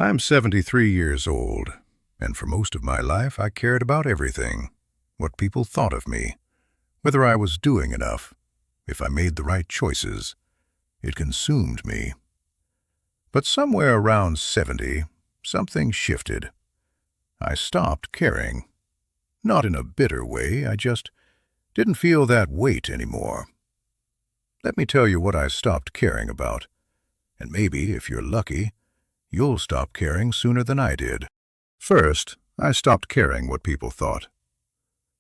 I'm 73 years old, and for most of my life I cared about everything. What people thought of me, whether I was doing enough, if I made the right choices. It consumed me. But somewhere around 70, something shifted. I stopped caring. Not in a bitter way, I just didn't feel that weight anymore. Let me tell you what I stopped caring about, and maybe, if you're lucky, you'll stop caring sooner than I did. First, I stopped caring what people thought.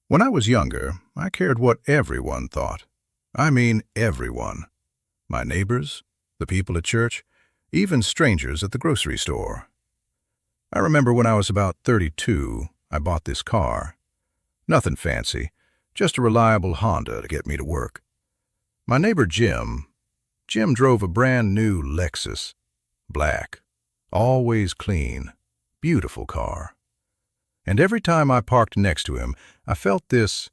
When I was younger, I cared what everyone thought. I mean everyone. My neighbors, the people at church, even strangers at the grocery store. I remember when I was about 32, I bought this car. Nothing fancy, just a reliable Honda to get me to work. My neighbor Jim drove a brand new Lexus, black, always clean, beautiful car. And every time I parked next to him, I felt this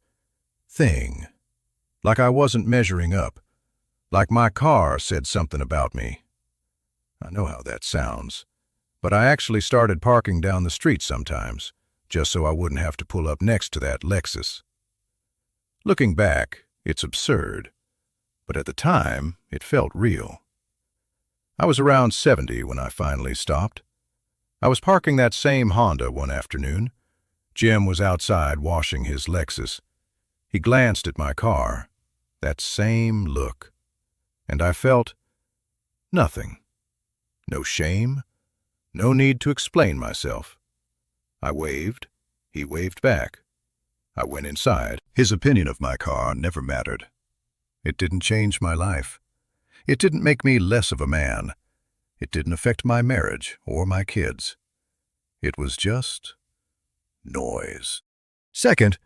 thing, like I wasn't measuring up, like my car said something about me. I know how that sounds, but I actually started parking down the street sometimes, just so I wouldn't have to pull up next to that Lexus. Looking back, it's absurd, but at the time, it felt real. I was around 70 when I finally stopped. I was parking that same Honda one afternoon. Jim was outside washing his Lexus. He glanced at my car, that same look, and I felt nothing. No shame, no need to explain myself. I waved, he waved back. I went inside. His opinion of my car never mattered. It didn't change my life. It didn't make me less of a man. It didn't affect my marriage or my kids. It was just noise. Second,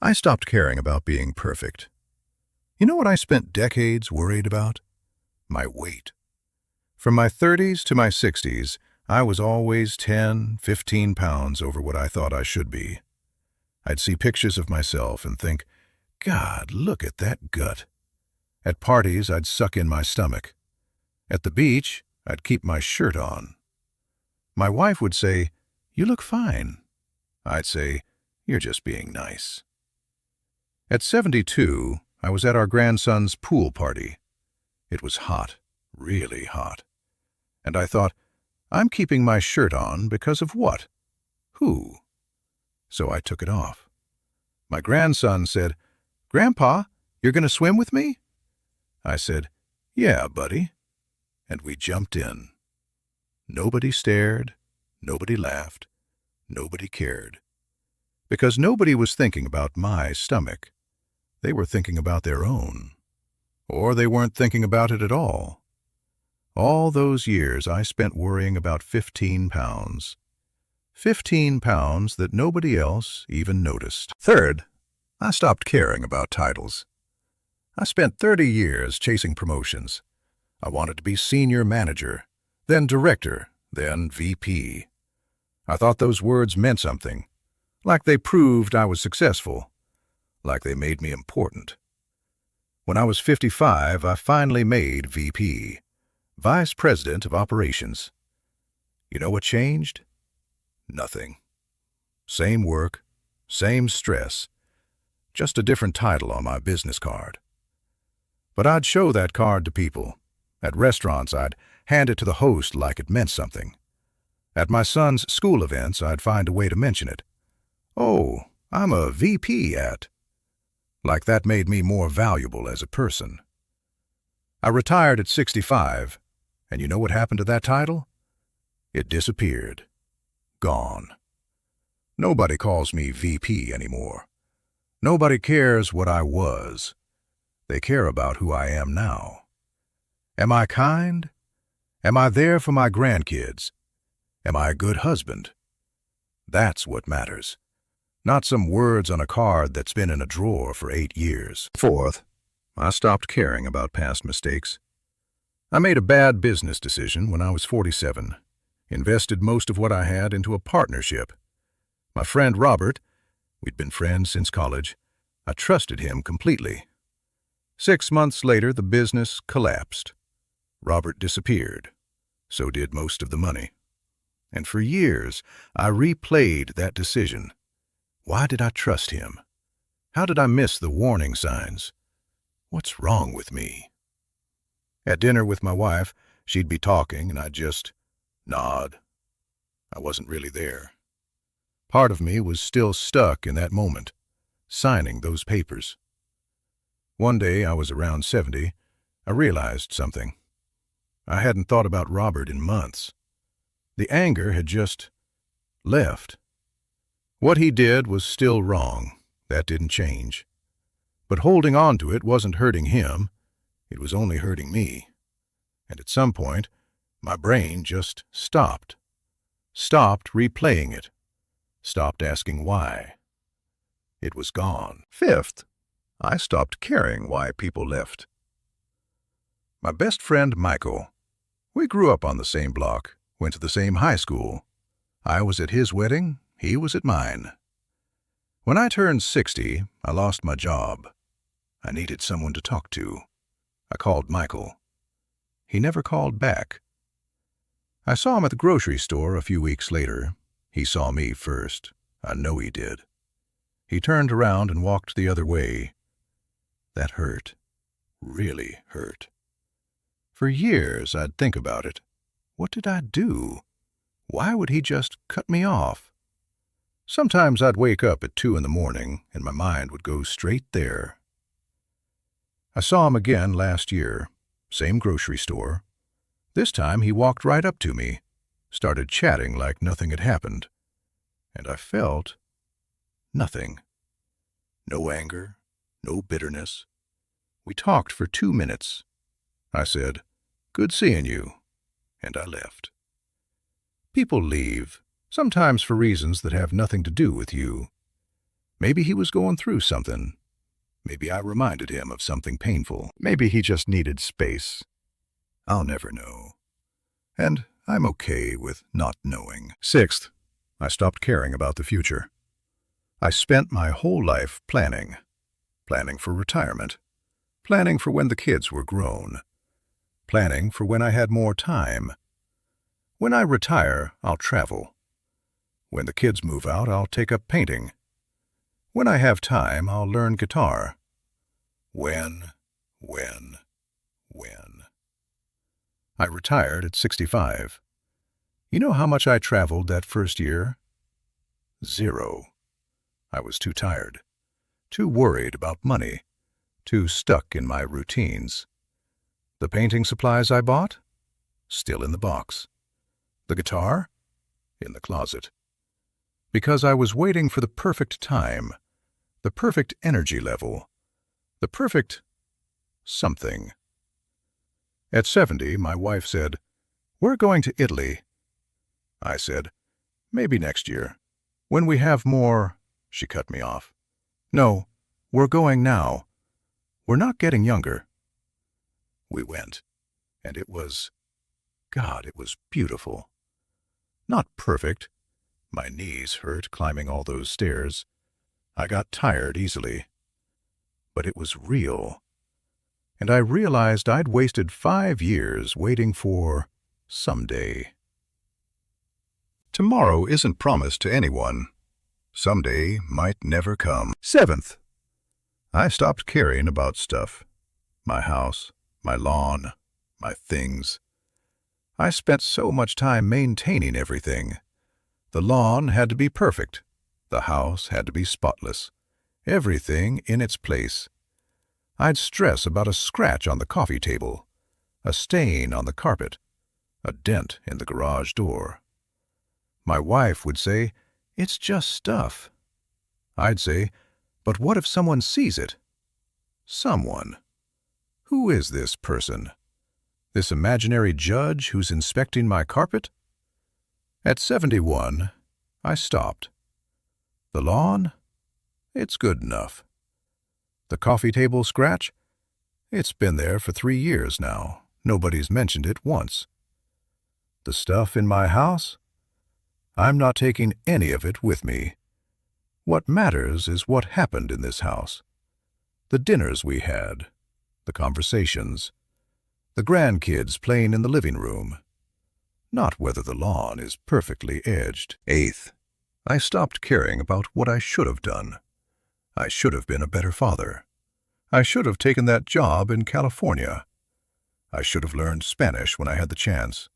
I stopped caring about being perfect. You know what I spent decades worried about? My weight. From my 30s to my 60s, I was always 10, 15 pounds over what I thought I should be. I'd see pictures of myself and think, God, look at that gut. At parties, I'd suck in my stomach. At the beach, I'd keep my shirt on. My wife would say, You look fine. I'd say, You're just being nice. At 72, I was at our grandson's pool party. It was hot, really hot. And I thought, I'm keeping my shirt on because of what? Who? So I took it off. My grandson said, Grandpa, you're going to swim with me? I said, Yeah, buddy. And we jumped in. Nobody stared, nobody laughed, nobody cared. Because nobody was thinking about my stomach. They were thinking about their own. Or they weren't thinking about it at all. All those years I spent worrying about 15 pounds. 15 pounds that nobody else even noticed. Third, I stopped caring about titles. I spent 30 years chasing promotions. I wanted to be senior manager, then director, then VP. I thought those words meant something, like they proved I was successful, like they made me important. When I was 55, I finally made VP, Vice President of Operations. You know what changed? Nothing. Same work, same stress, just a different title on my business card. But I'd show that card to people. At restaurants, I'd hand it to the host like it meant something. At my son's school events, I'd find a way to mention it. Oh, I'm a VP at... Like that made me more valuable as a person. I retired at 65, and you know what happened to that title? It disappeared. Gone. Nobody calls me VP anymore. Nobody cares what I was. They care about who I am now. Am I kind? Am I there for my grandkids? Am I a good husband? That's what matters. Not some words on a card that's been in a drawer for 8 years. Fourth, I stopped caring about past mistakes. I made a bad business decision when I was 47. Invested most of what I had into a partnership. My friend Robert, we'd been friends since college, I trusted him completely. 6 months later, the business collapsed. Robert disappeared. So did most of the money. And for years, I replayed that decision. Why did I trust him? How did I miss the warning signs? What's wrong with me? At dinner with my wife, she'd be talking and I'd just nod. I wasn't really there. Part of me was still stuck in that moment, signing those papers. One day, I was around 70, I realized something. I hadn't thought about Robert in months. The anger had just left. What he did was still wrong. That didn't change. But holding on to it wasn't hurting him. It was only hurting me. And at some point, my brain just stopped. Stopped replaying it. Stopped asking why. It was gone. Fifth, I stopped caring why people left. My best friend, Michael. We grew up on the same block, went to the same high school. I was at his wedding, he was at mine. When I turned 60, I lost my job. I needed someone to talk to. I called Michael. He never called back. I saw him at the grocery store a few weeks later. He saw me first. I know he did. He turned around and walked the other way. That hurt. Really hurt. For years, I'd think about it. What did I do? Why would he just cut me off? Sometimes I'd wake up at 2 in the morning and my mind would go straight there. I saw him again last year, same grocery store. This time he walked right up to me, started chatting like nothing had happened. And I felt nothing. No anger, no bitterness. We talked for 2 minutes. I said, "Good seeing you," and I left. People leave, sometimes for reasons that have nothing to do with you. Maybe he was going through something. Maybe I reminded him of something painful. Maybe he just needed space. I'll never know. And I'm okay with not knowing. Sixth, I stopped caring about the future. I spent my whole life planning. Planning for retirement. Planning for when the kids were grown. Planning for when I had more time. When I retire, I'll travel. When the kids move out, I'll take up painting. When I have time, I'll learn guitar. When. I retired at 65. You know how much I traveled that first year? 0. I was too tired, too worried about money, too stuck in my routines. The painting supplies I bought? Still in the box. The guitar? In the closet. Because I was waiting for the perfect time, the perfect energy level, the perfect something. At 70, my wife said, "We're going to Italy." I said, "Maybe next year. When we have more—" She cut me off. "No, we're going now. We're not getting younger." We went, and it was beautiful. Not perfect. My knees hurt climbing all those stairs. I got tired easily. But it was real. And I realized I'd wasted 5 years waiting for someday. Tomorrow isn't promised to anyone. Someday might never come. Seventh, I stopped caring about stuff. My house, my lawn, my things. I spent so much time maintaining everything. The lawn had to be perfect. The house had to be spotless. Everything in its place. I'd stress about a scratch on the coffee table, a stain on the carpet, a dent in the garage door. My wife would say, "It's just stuff." I'd say, "But what if someone sees it?" Someone. Who is this person? This imaginary judge who's inspecting my carpet? At 71, I stopped. The lawn? It's good enough. The coffee table scratch? It's been there for 3 years now. Nobody's mentioned it once. The stuff in my house? I'm not taking any of it with me. What matters is what happened in this house. The dinners we had, the conversations, the grandkids playing in the living room, not whether the lawn is perfectly edged. Eighth, I stopped caring about what I should have done. I should have been a better father. I should have taken that job in California. I should have learned Spanish when I had the chance.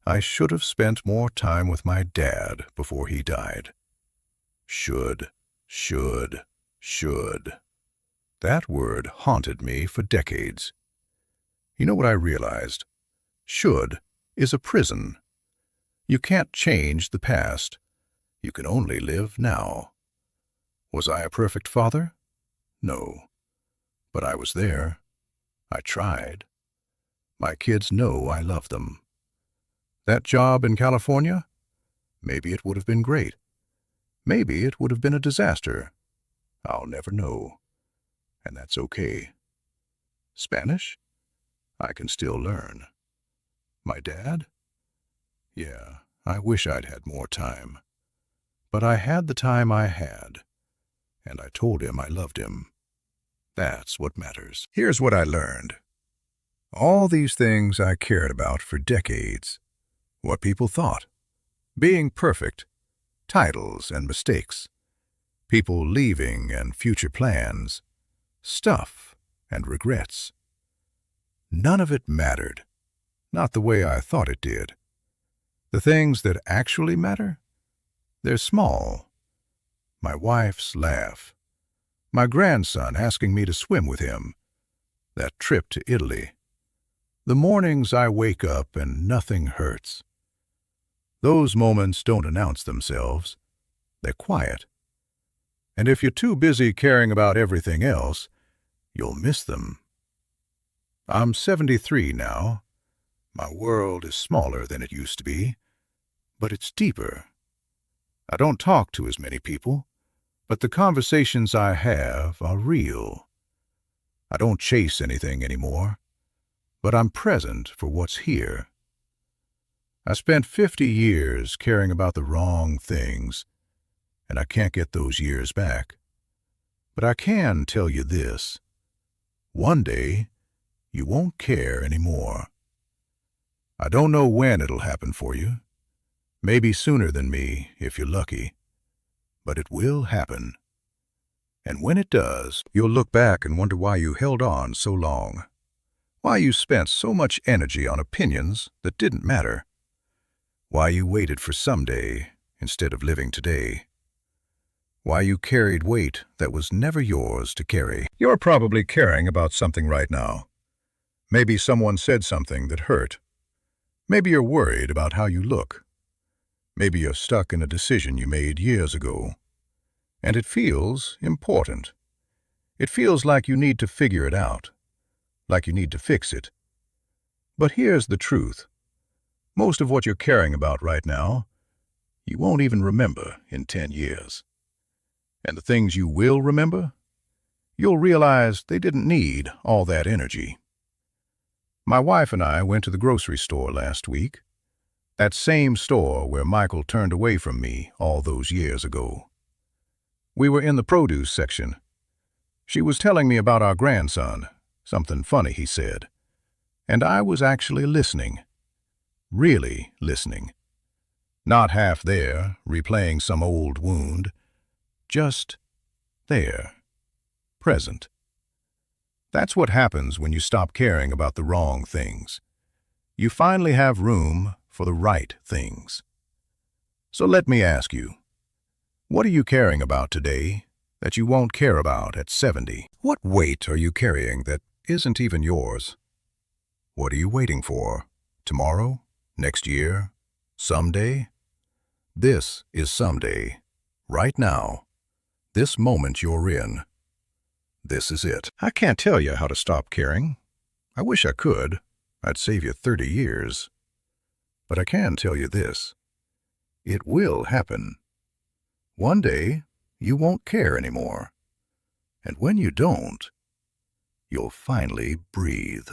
I should have spent more time with my dad before he died. Should. That word haunted me for decades. You know what I realized? Should is a prison. You can't change the past. You can only live now. Was I a perfect father? No. But I was there. I tried. My kids know I love them. That job in California? Maybe it would have been great. Maybe it would have been a disaster. I'll never know. And that's okay. Spanish? I can still learn. My dad? Yeah, I wish I'd had more time. But I had the time I had, and I told him I loved him. That's what matters. Here's what I learned. All these things I cared about for decades. What people thought. Being perfect. Titles and mistakes. People leaving and future plans. Stuff and regrets. None of it mattered. Not the way I thought it did. The things that actually matter? They're small. My wife's laugh. My grandson asking me to swim with him. That trip to Italy. The mornings I wake up and nothing hurts. Those moments don't announce themselves. They're quiet. And if you're too busy caring about everything else, you'll miss them. I'm 73 now. My world is smaller than it used to be, but it's deeper. I don't talk to as many people, but the conversations I have are real. I don't chase anything anymore, but I'm present for what's here. I spent 50 years caring about the wrong things, and I can't get those years back. But I can tell you this. One day, you won't care anymore. I don't know when it'll happen for you. Maybe sooner than me, if you're lucky. But it will happen. And when it does, you'll look back and wonder why you held on so long. Why you spent so much energy on opinions that didn't matter. Why you waited for someday instead of living today. Why you carried weight that was never yours to carry. You're probably caring about something right now. Maybe someone said something that hurt. Maybe you're worried about how you look. Maybe you're stuck in a decision you made years ago. And it feels important. It feels like you need to figure it out. Like you need to fix it. But here's the truth. Most of what you're caring about right now, you won't even remember in 10 years. And the things you will remember, you'll realize they didn't need all that energy. My wife and I went to the grocery store last week. That same store where Michael turned away from me all those years ago. We were in the produce section. She was telling me about our grandson, something funny he said. And I was actually listening. Really listening. Not half there, replaying some old wound. Just there. Present. That's what happens when you stop caring about the wrong things. You finally have room for the right things. So let me ask you, what are you caring about today that you won't care about at 70? What weight are you carrying that isn't even yours? What are you waiting for? Tomorrow? Next year? Someday? This is someday. Right now. This moment you're in. This is it. I can't tell you how to stop caring. I wish I could. I'd save you 30 years. But I can tell you this. It will happen. One day, you won't care anymore. And when you don't, you'll finally breathe.